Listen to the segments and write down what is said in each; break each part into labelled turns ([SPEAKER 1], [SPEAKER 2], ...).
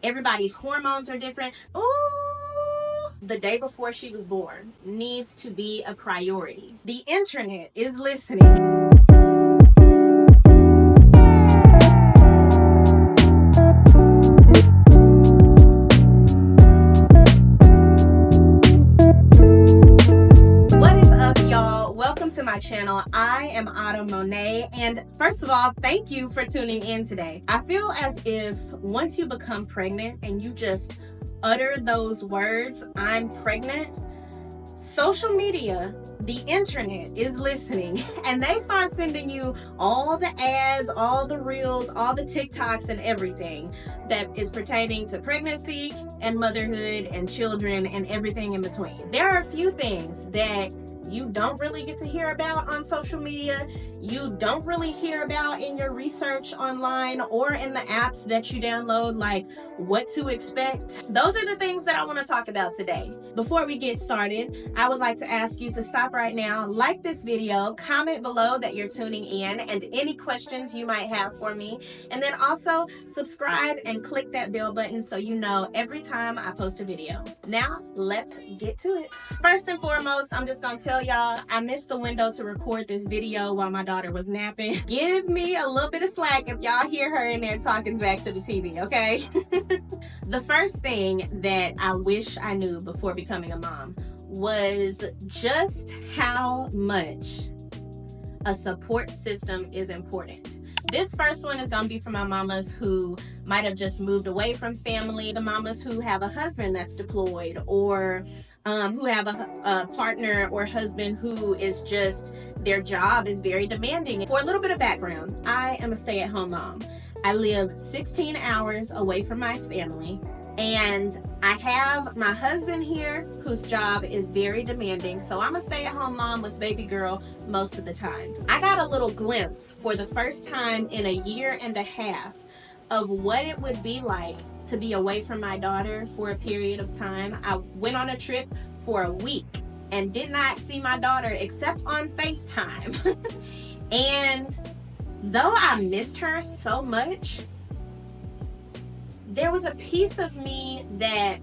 [SPEAKER 1] Everybody's hormones are different. Ooh, the day before she was born needs to be a priority. The internet is listening. Welcome to my channel. I am Autumn Monet, and first of all, thank you for tuning in today. I feel as if once you become pregnant and you just utter those words, I'm pregnant, social media, the internet is listening, and they start sending you all the ads, all the reels, all the TikToks and everything that is pertaining to pregnancy and motherhood and children and everything in between. There are a few things that you don't really get to hear about on social media, you don't really hear about in your research online or in the apps that you download, like what to expect. Those are the things that I want to talk about today. Before we get started, I would like to ask you to stop right now, like this video, comment below that you're tuning in and any questions you might have for me, and then also subscribe and click that bell button so you know every time I post a video. Now, let's get to it. First and foremost, I'm just gonna tell y'all, I missed the window to record this video while my daughter was napping. Give me a little bit of slack if y'all hear her in there talking back to the TV, okay? The first thing that I wish I knew before becoming a mom was just how much a support system is important. This first one is going to be for my mamas who might have just moved away from family, the mamas who have a husband that's deployed, or who have a partner or husband who is just, their job is very demanding. For a little bit of background, I am a stay-at-home mom. I live 16 hours away from my family, and I have my husband here whose job is very demanding, so I'm a stay-at-home mom with baby girl most of the time. I got a little glimpse for the first time in a year and a half of what it would be like to be away from my daughter for a period of time. I went on a trip for a week and did not see my daughter except on FaceTime. And though I missed her so much, there was a piece of me that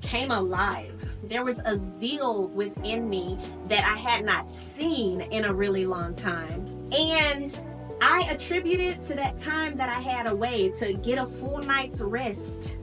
[SPEAKER 1] came alive. There was a zeal within me that I had not seen in a really long time. And I attribute it to that time that I had away to get a full night's rest,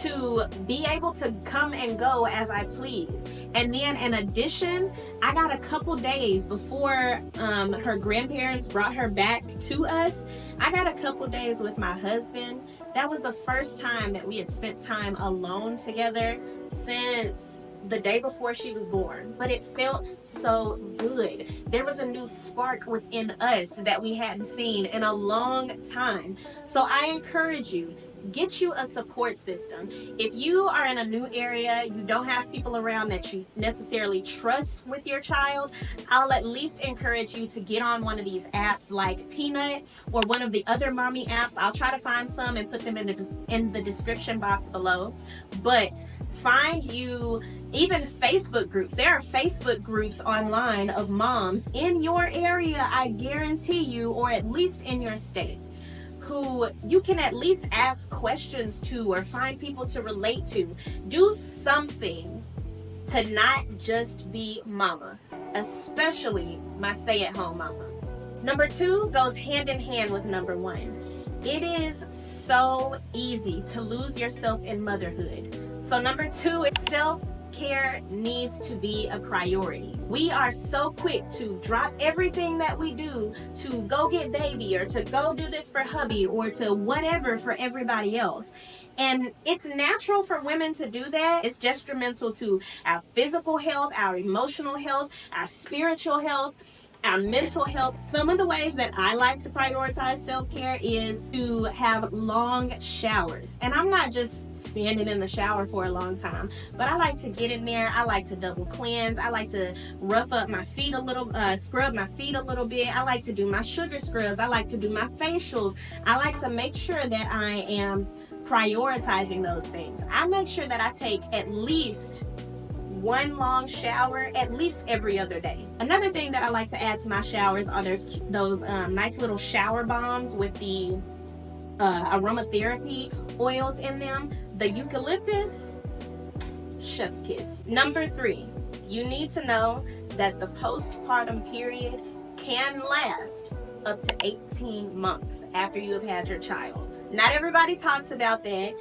[SPEAKER 1] to be able to come and go as I please. And then in addition, I got a couple days before her grandparents brought her back to us. I got a couple days with my husband. That was the first time that we had spent time alone together since the day before she was born, but it felt so good. There was a new spark within us that we hadn't seen in a long time. So I encourage you, get you a support system. If you are in a new area, you don't have people around that you necessarily trust with your child, I'll at least encourage you to get on one of these apps like Peanut or one of the other mommy apps. I'll try to find some and put them in the description box below. But find you even Facebook groups. There are Facebook groups online of moms in your area, I guarantee you, or at least in your state, who you can at least ask questions to or find people to relate to. Do something to not just be mama, especially my stay-at-home mamas. Number 2 goes hand in hand with number 1. It is so easy to lose yourself in motherhood. So number 2 is self-care needs to be a priority. We are so quick to drop everything that we do to go get baby or to go do this for hubby or to whatever for everybody else. And it's natural for women to do that. It's detrimental to our physical health, our emotional health, our spiritual health, our mental health. Some of the ways that I like to prioritize self-care is to have long showers. And I'm not just standing in the shower for a long time, but I like to get in there. I like to double cleanse. I like to rough up my feet a little, scrub my feet a little bit. I like to do my sugar scrubs. I like to do my facials. I like to make sure that I am prioritizing those things. I make sure that I take at least one long shower at least every other day. Another thing that I like to add to my showers are those nice little shower bombs with the aromatherapy oils in them. The eucalyptus, chef's kiss. Number 3, you need to know that the postpartum period can last up to 18 months after you have had your child. Not everybody talks about that,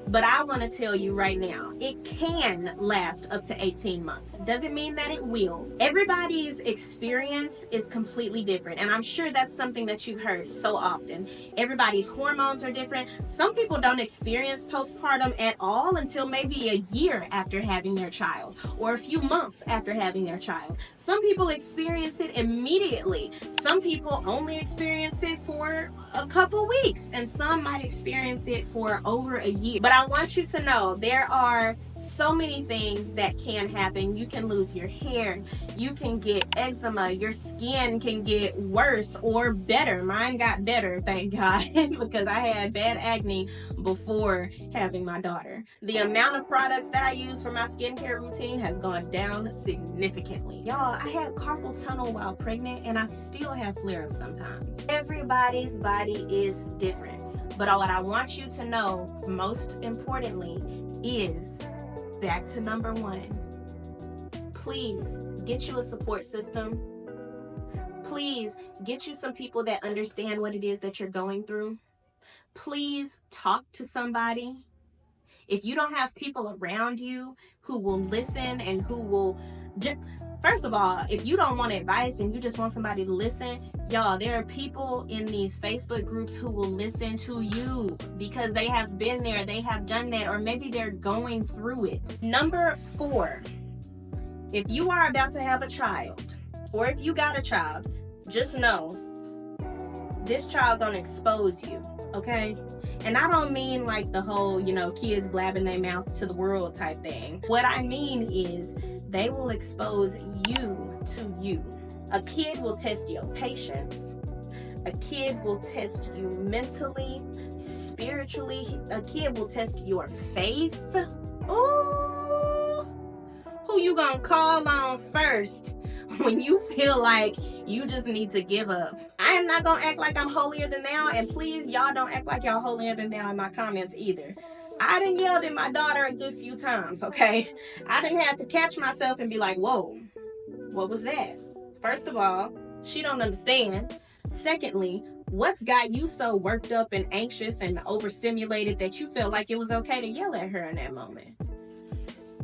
[SPEAKER 1] but I want to tell you right now, it can last up to 18 months. Doesn't mean that it will. Everybody's experience is completely different, and I'm sure that's something that you've heard so often. Everybody's hormones are different. Some people don't experience postpartum at all until maybe a year after having their child, or a few months after having their child. Some people experience it immediately. Some people only experience it for a couple weeks, and some might experience it for over a year. But I want you to know there are so many things that can happen. You can lose your hair, you can get eczema, your skin can get worse or better. Mine got better, thank God, because I had bad acne before having my daughter. The amount of products that I use for my skincare routine has gone down significantly. Y'all, I had carpal tunnel while pregnant, and I still have flare-ups sometimes. Everybody's body is different. But what I want you to know, most importantly, is back to number 1. Please get you a support system. Please get you some people that understand what it is that you're going through. Please talk to somebody. If you don't have people around you who will listen and who will... First of all, if you don't want advice and you just want somebody to listen, y'all, there are people in these Facebook groups who will listen to you because they have been there, they have done that, or maybe they're going through it. Number 4, if you are about to have a child, or if you got a child, just know this child gonna expose you, okay? And I don't mean like the whole, kids blabbing their mouth to the world type thing. What I mean is they will expose you to you. A kid will test your patience. A kid will test you mentally, spiritually. A kid will test your faith. Ooh, who you gonna call on first when you feel like you just need to give up? I am not gonna act like I'm holier than thou, and please, y'all don't act like y'all holier than thou in my comments either. I done yelled at my daughter a good few times, okay? I done had to catch myself and be like, whoa, what was that? First of all, she don't understand. Secondly, what's got you so worked up and anxious and overstimulated that you felt like it was okay to yell at her in that moment?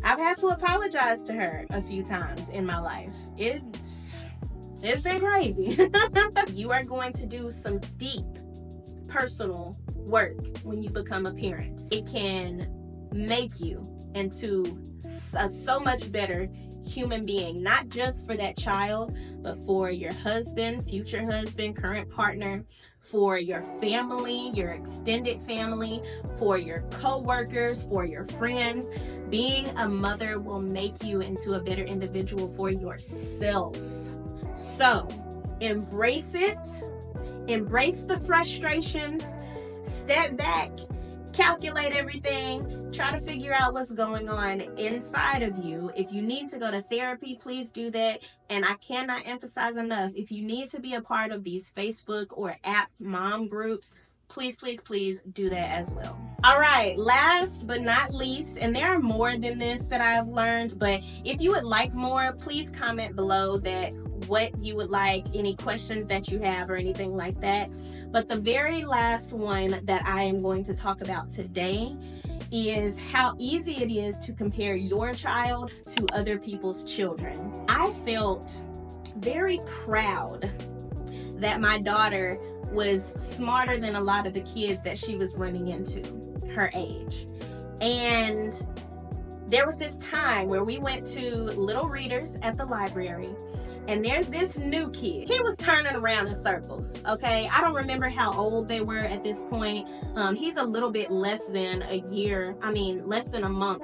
[SPEAKER 1] I've had to apologize to her a few times in my life. It's been crazy. You are going to do some deep personal work when you become a parent. It can make you into a so much better human being, not just for that child, but for your husband, future husband, current partner, for your family, your extended family, for your co-workers, for your friends. Being a mother will make you into a better individual for yourself. So embrace it. Embrace the frustrations. Step back, calculate everything, try to figure out what's going on inside of you. If you need to go to therapy, please do that. And I cannot emphasize enough, if you need to be a part of these Facebook or app mom groups, please, please, please do that as well. All right, last but not least, and there are more than this that I have learned, but if you would like more, please comment below that what you would like, any questions that you have or anything like that. But the very last one that I am going to talk about today is how easy it is to compare your child to other people's children. I felt very proud that my daughter was smarter than a lot of the kids that she was running into her age. And there was this time where we went to Little Readers at the library, and there's this new kid. He was turning around in circles, okay? I don't remember how old they were at this point. He's a little bit less than a month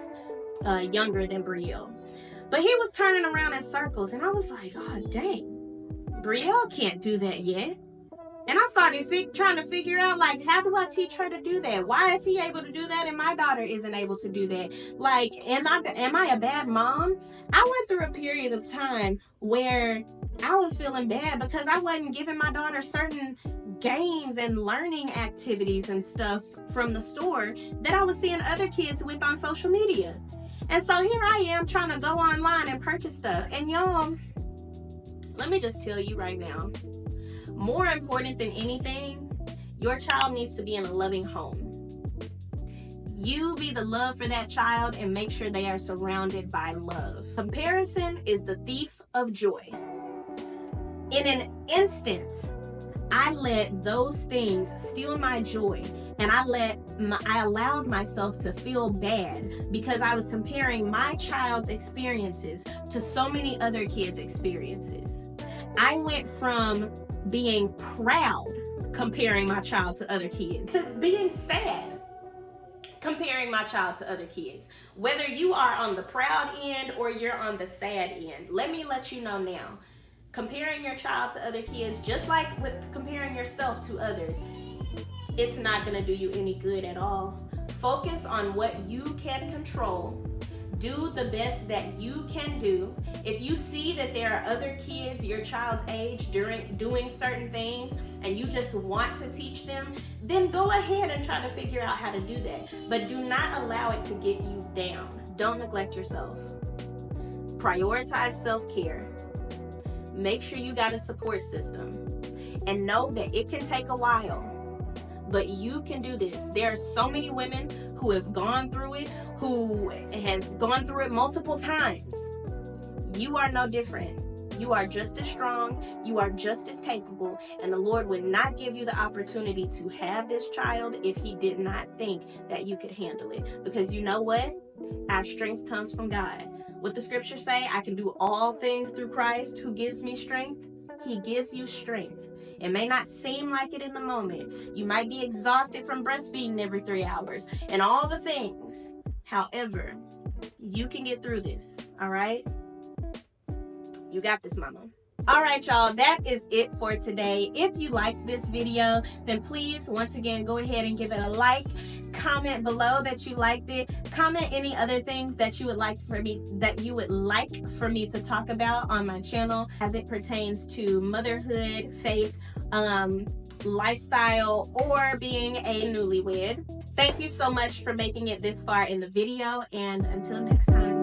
[SPEAKER 1] younger than Brielle. But he was turning around in circles, and I was like, oh, dang, Brielle can't do that yet. And I started trying to figure out, like, how do I teach her to do that? Why is he able to do that and my daughter isn't able to do that? Like, am I a bad mom? I went through a period of time where I was feeling bad because I wasn't giving my daughter certain games and learning activities and stuff from the store that I was seeing other kids with on social media. And so here I am trying to go online and purchase stuff. And y'all, let me just tell you right now, more important than anything, your child needs to be in a loving home. You be the love for that child and make sure they are surrounded by love. Comparison is the thief of joy. In an instant, I let those things steal my joy, and I allowed myself to feel bad because I was comparing my child's experiences to so many other kids' experiences. I went from being proud comparing my child to other kids to being sad comparing my child to other kids. Whether you are on the proud end or you're on the sad end, let me let you know now. Comparing your child to other kids, just like with comparing yourself to others, it's not going to do you any good at all. Focus on what you can control. Do the best that you can do. If you see that there are other kids your child's age doing certain things and you just want to teach them, then go ahead and try to figure out how to do that. But do not allow it to get you down. Don't neglect yourself. Prioritize self-care. Make sure you got a support system. And know that it can take a while, but you can do this. There are so many women who have gone through it, who has gone through it multiple times. You are no different. You are just as strong. You are just as capable. And the Lord would not give you the opportunity to have this child if he did not think that you could handle it. Because you know what? Our strength comes from God. What the scriptures say, I can do all things through Christ who gives me strength. He gives you strength. It may not seem like it in the moment. You might be exhausted from breastfeeding every 3 hours and all the things. However, you can get through this, all right? You got this, mama. All right, y'all, that is it for today. If you liked this video, then please, once again, go ahead and give it a like. Comment below that you liked it. Comment any other things that you would like for me to talk about on my channel as it pertains to motherhood, faith, lifestyle, or being a newlywed. Thank you so much for making it this far in the video, and until next time.